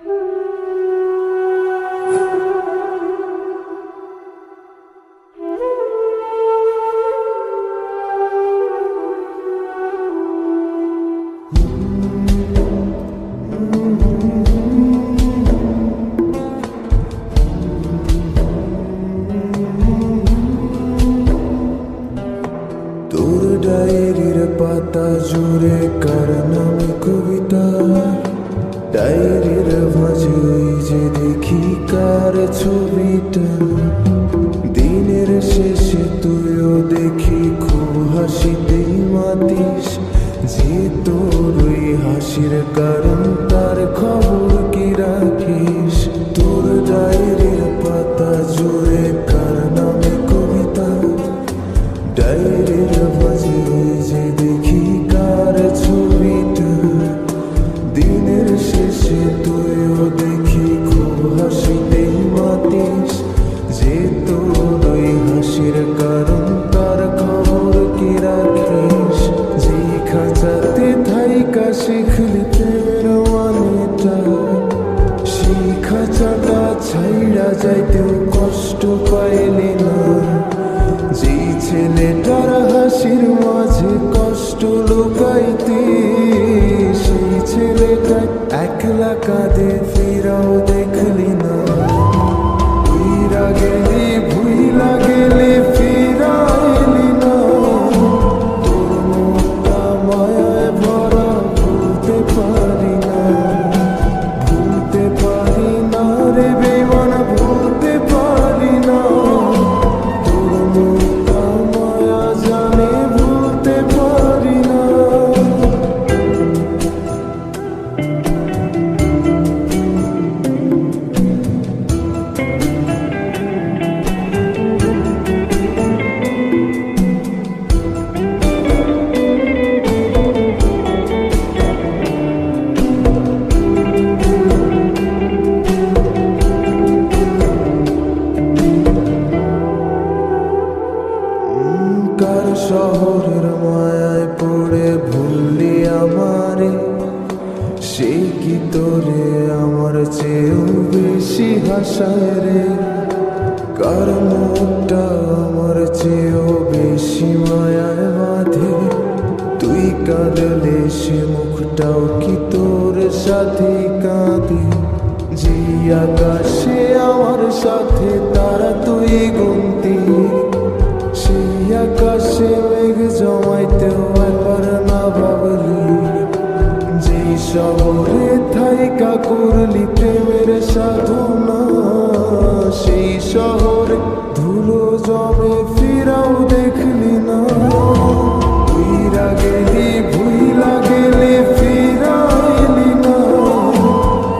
তোর ডায়েরির পাতা জুড়ে কার নামে কবিতা, ডায়েরির মাঝে ওই যে দেখি কার ছবিটা। দিনের শেষে তুইও দেখি খুব হাসিতেই মাতিস, যে তোর ওই হাসির কারণ তার খবর কি রাখিস। তোর ডায়েরির পাতা জুড়ে কার নামে কবিতা, ডায়েরির মাঝে ওই যে দেখি কার ছবিটা। দিনের শেষে তুইও দেখি খুব হাসিতেই মাতিস, যে তোর ওই হাসির কারণ তার খবর কি রাখিস। যেই খাঁচাতে থাইকা শিখলি প্রেমের মানেটা, সেই খাঁচাটা ছাইড়া যাইতেও কষ্ট পাইলি না। যেই ছেলেটার হাসির মাঝে কষ্ট লুকাইতে, সেই ছেলেটা একলা কাঁদে ফিরাও দেখলি না। ভুইরা গেলি ভুইলা গেলি ফিরাইলি না, তোর মুখটা মায়ায় ভরা ভুলতে পারি না। ভুলতে পারি না রে বেমান, ভুলতে পারি না। তোর মুখটা মায়া জানে ভুলতে পারি না। কার শহরের মায়ায় পড়ে ভুললি আমারে, সেই কি তোরে আমার চেয়েও বেশি হাসায় রে। কার মুখটা আমার চেয়েও বেশি মায়ায় বাঁধে, তুই কাঁদলে সে মুখটাও কি তোর সাথে কাঁদে। যে আকাশে আমার সাথে তারা তুই গুনতি, সেই আকাশে মেঘ জমাইতেও একবার না ভাবলি। যেই শহরে থাইকা করলি প্রেমের সাধনা, সেই শহরে ধুলো জমে ফিরাও দেখলি না। ভুইরা গেলি ভুইলা গেলি ফিরাইলি না,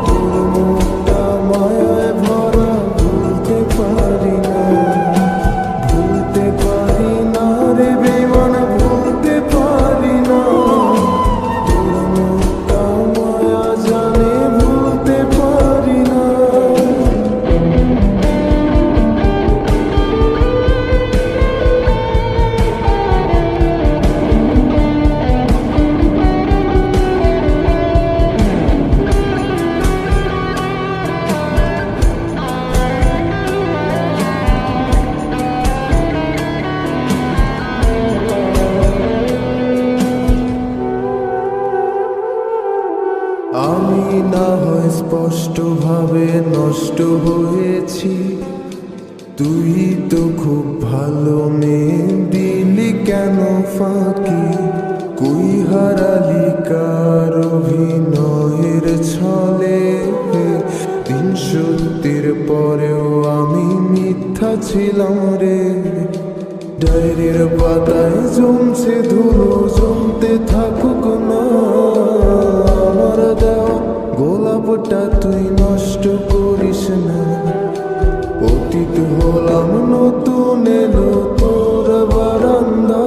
তোর মুখটা মায়ায় ভরা ভুলতে পারি না। ভুলতে পারি না রে বেমান, ভুলতে পারি না। তোর মুখটা মায়া জানে ভুলতে পারি না। আমি না হয় স্পষ্টভাবে নষ্ট হয়েছি, তুই তো খুব ভালো মেয়ে, দিলি কেন ফাঁকি। কুই হারালি কার অভিনয়ের ছলে, দিন সত্যির পরেও আমি মিথ্যা ছিলাম রে। ডায়েরির পাতায় জমছে ধুলো, জমতে থাকুক না। আমার দেওয়া গোলাপটা তুই নষ্ট করিস না। অতীত হলাম নতুন এলো তোর বারান্দা।